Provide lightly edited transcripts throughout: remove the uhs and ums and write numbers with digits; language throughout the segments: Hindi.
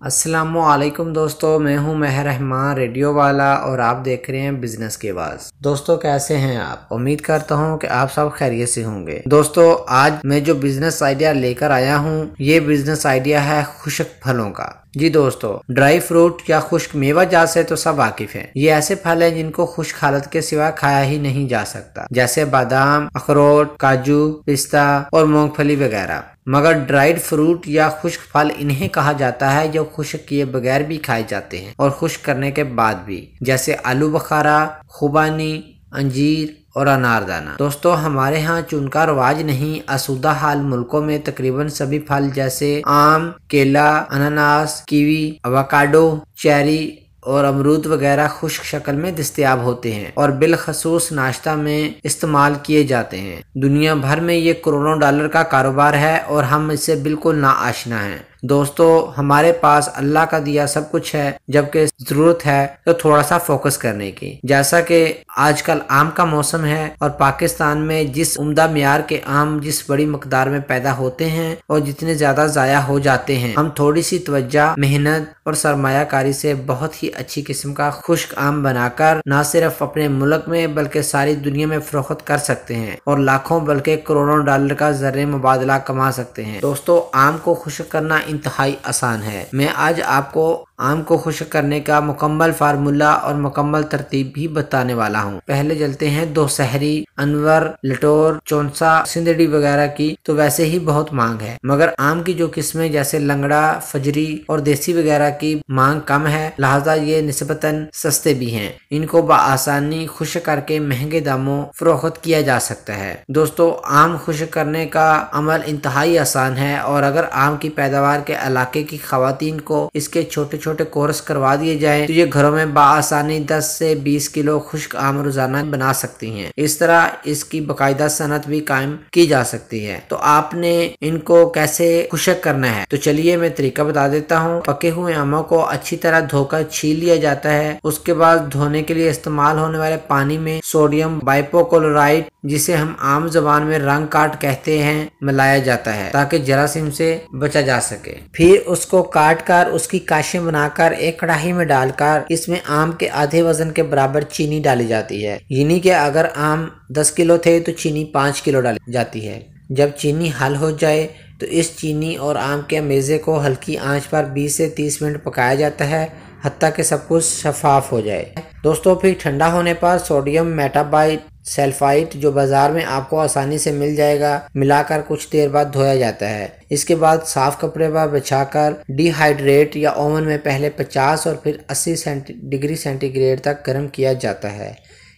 अस्सलामुअलैकुम दोस्तों, मैं हूं mehr रहमान रेडियो वाला और आप देख रहे हैं बिजनेस की आवाज़। दोस्तों कैसे हैं आप? उम्मीद करता हूं कि आप सब खैरियत से होंगे। दोस्तों आज मैं जो बिजनेस आइडिया लेकर आया हूं, ये बिजनेस आइडिया है खुश्क फलों का। जी दोस्तों, ड्राई फ्रूट या खुश्क मेवा जात से तो सब वाकिफ हैं। ये ऐसे फल हैं जिनको खुश्क हालत के सिवा खाया ही नहीं जा सकता, जैसे बादाम, अखरोट, काजू, पिस्ता और मूंगफली वगैरह। मगर ड्राइड फ्रूट या खुश्क फल इन्हें कहा जाता है जो खुश्क किए बगैर भी खाए जाते हैं और खुश्क करने के बाद भी, जैसे आलू बुखारा, खुबानी, अंजीर और अनारदाना। दोस्तों हमारे यहाँ चुनका रवाज नहीं, आसूदा हाल मुल्कों में तकरीबन सभी फल जैसे आम, केला, अनानास, कीवी, अवाकाडो, चेरी और अमरूद वगैरह खुश्क शक्ल में दस्तयाब होते हैं और बिलखसूस नाश्ता में इस्तेमाल किए जाते हैं। दुनिया भर में ये करोड़ों डॉलर का कारोबार है और हम इससे बिल्कुल ना आशना हैं। दोस्तों हमारे पास अल्लाह का दिया सब कुछ है, जबकि जरूरत है तो थोड़ा सा फोकस करने की। जैसा कि आजकल आम का मौसम है और पाकिस्तान में जिस उम्दा मियार के आम जिस बड़ी मकदार में पैदा होते हैं और जितने ज्यादा जाया हो जाते हैं, हम थोड़ी सी तवज्जो, मेहनत और सरमायाकारी से बहुत ही अच्छी किस्म का खुश्क आम बनाकर न सिर्फ अपने मुल्क में बल्कि सारी दुनिया में फरोख्त कर सकते हैं और लाखों बल्कि करोड़ों डॉलर का ज़र मुबादला कमा सकते हैं। दोस्तों आम को खुश्क करना इंतहाई आसान है। मैं आज आपको आम को खुश्क करने का मुकम्मल फार्मूला और मुकम्मल तरतीब भी बताने वाला हूँ। पहले चलते हैं दो सहरी, अनवर, लटोर, चौंसा, सिंदड़ी वगैरह की तो वैसे ही बहुत मांग है, मगर आम की जो किस्में जैसे लंगड़ा, फजरी और देसी वगैरह की मांग कम है, लिहाजा ये निस्बतन सस्ते भी हैं। इनको बआसानी खुश्क करके महंगे दामों फरोख्त किया जा सकता है। दोस्तों आम खुश्क करने का अमल इंतहाई आसान है और अगर आम की पैदावार के इलाके की खवातीन को इसके छोटे छोटे कोर्स करवा दिए जाएं तो ये घरों में बाआसानी 10 से 20 किलो खुश्क आम रोजाना बना सकती हैं। इस तरह इसकी बाकायदा सनत भी कायम की जा सकती है। तो आपने इनको कैसे खुश्क करना है, तो चलिए मैं तरीका बता देता हूँ। पके हुए आमों को अच्छी तरह धोकर छील लिया जाता है। उसके बाद धोने के लिए इस्तेमाल होने वाले पानी में सोडियम बाइपोक्लोराइड, जिसे हम आम जबान में रंग काट कहते हैं, मिलाया जाता है ताकि जरासीम से बचा जा सके। फिर उसको काट कर उसकी काशें बनाकर एक कढ़ाई में डालकर इसमें आम के आधे वजन के बराबर चीनी डाली जाती है। यानी कि अगर आम 10 किलो थे तो चीनी 5 किलो डाली जाती है। जब चीनी हल हो जाए तो इस चीनी और आम के मेज़े को हल्की आंच पर 20 से 30 मिनट पकाया जाता है, हत्ता कि सब कुछ शफाफ हो जाए। दोस्तों फिर ठंडा होने पर सोडियम मेटाबाइट सल्फाइड, जो बाजार में आपको आसानी से मिल जाएगा, मिलाकर कुछ देर बाद धोया जाता है। इसके बाद साफ कपड़े पर बिछाकर डिहाइड्रेट या ओवन में पहले 50 और फिर 80 डिग्री सेंटीग्रेड तक गर्म किया जाता है।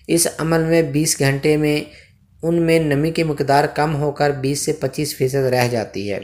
इस अमल में 20 घंटे में उनमें नमी की मकदार कम होकर 20 से 25% रह जाती है।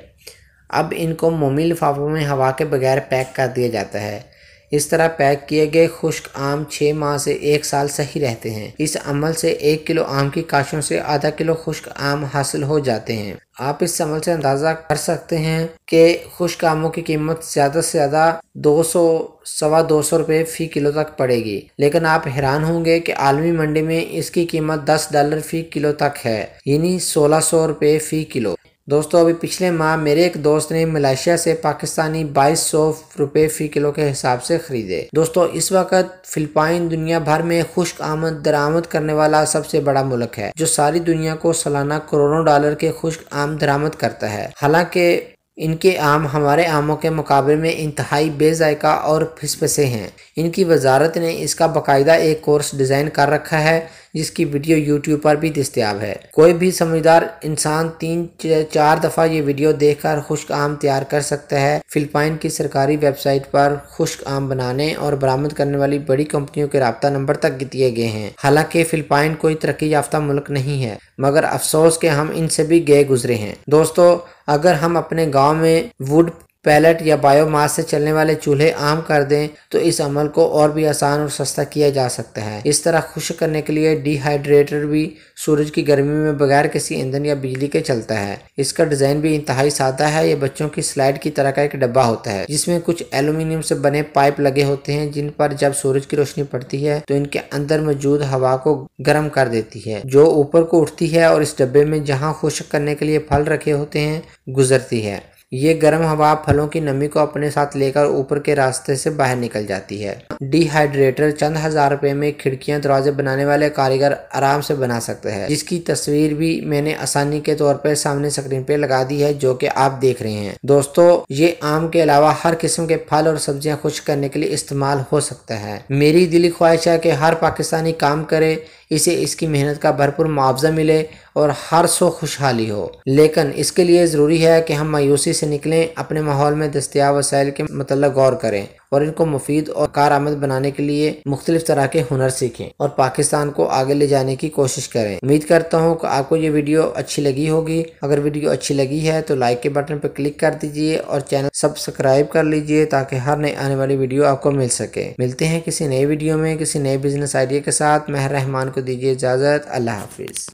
अब इनको मोमी लिफाफों में हवा के बगैर पैक कर दिया जाता है। इस तरह पैक किए गए खुश्क आम 6 माह से 1 साल सही रहते हैं। इस अमल से 1 किलो आम की काशों से आधा किलो खुश्क आम हासिल हो जाते हैं। आप इस अमल से अंदाज़ा कर सकते हैं कि खुश्क आमों की कीमत ज़्यादा से ज़्यादा 200 सवा 200 रुपये फ़ी किलो तक पड़ेगी, लेकिन आप हैरान होंगे कि आलमी मंडी में इसकी कीमत $10 फ़ी किलो तक है, यानी 1600 रुपये फ़ी किलो। दोस्तों अभी पिछले माह मेरे एक दोस्त ने मलेशिया से पाकिस्तानी 2200 रुपये फ़ी किलो के हिसाब से खरीदे। दोस्तों इस वक्त फिलिपाइन दुनिया भर में खुश्क आमद दरामद करने वाला सबसे बड़ा मुल्क है, जो सारी दुनिया को सालाना करोड़ों डॉलर के खुश्क आम दरामद करता है। हालांकि इनके आम हमारे आमों के मुकाबले में इंतहाई बेजायका और फिसफिसे हैं। इनकी वजारत ने इसका बाकायदा एक कोर्स डिज़ाइन कर रखा है, जिसकी वीडियो यूट्यूब पर भी दस्तयाब है। कोई भी समझदार इंसान 3-4 दफ़ा ये वीडियो देखकर खुश्क आम तैयार कर सकता है। फिलिपाइन की सरकारी वेबसाइट पर खुश्क आम बनाने और बरामद करने वाली बड़ी कंपनियों के राब्ता नंबर तक दिए गए हैं। हालांकि फिलिपाइन कोई तरक्की याफ्ता मुल्क नहीं है, मगर अफसोस के हम इनसे भी गए गुजरे हैं। दोस्तों अगर हम अपने गाँव में वुड पैलेट या बायोमास से चलने वाले चूल्हे आम कर दें तो इस अमल को और भी आसान और सस्ता किया जा सकता है। इस तरह खुश्क करने के लिए डिहाइड्रेटर भी सूरज की गर्मी में बगैर किसी ईंधन या बिजली के चलता है। इसका डिजाइन भी इंतहाई सादा है। ये बच्चों की स्लाइड की तरह का एक डब्बा होता है जिसमें कुछ एल्यूमिनियम से बने पाइप लगे होते हैं जिन पर जब सूरज की रोशनी पड़ती है तो इनके अंदर मौजूद हवा को गर्म कर देती है, जो ऊपर को उठती है और इस डब्बे में जहां खुश्क करने के लिए फल रखे होते हैं गुजरती है। ये गर्म हवा फलों की नमी को अपने साथ लेकर ऊपर के रास्ते से बाहर निकल जाती है। डिहाइड्रेटर चंद हजार रुपए में खिड़कियां दरवाजे बनाने वाले कारीगर आराम से बना सकते हैं, जिसकी तस्वीर भी मैंने आसानी के तौर पर सामने स्क्रीन पे लगा दी है जो कि आप देख रहे हैं। दोस्तों, ये आम के अलावा हर किस्म के फल और सब्जियां खुश्क करने के लिए इस्तेमाल हो सकता है। मेरी दिली ख्वाहिश है कि हर पाकिस्तानी काम करे, इसे इसकी मेहनत का भरपूर मुआवजा मिले और हर सो खुशहाली हो। लेकिन इसके लिए ज़रूरी है कि हम मायूसी से निकलें, अपने माहौल में दस्तयाब वसाइल के मतलब गौर करें और इनको मुफीद और कारआमद बनाने के लिए मुख्तलिफ तरह के हुनर सीखें और पाकिस्तान को आगे ले जाने की कोशिश करें। उम्मीद करता हूँ कि आपको ये वीडियो अच्छी लगी होगी। अगर वीडियो अच्छी लगी है तो लाइक के बटन पर क्लिक कर दीजिए और चैनल सब्सक्राइब कर लीजिए ताकि हर नई आने वाली वीडियो आपको मिल सके। मिलते हैं किसी नई वीडियो में किसी नए बिजनेस आइडिया के साथ। mehr रहमान को दीजिए इजाज़त। अल्लाह हाफिज़।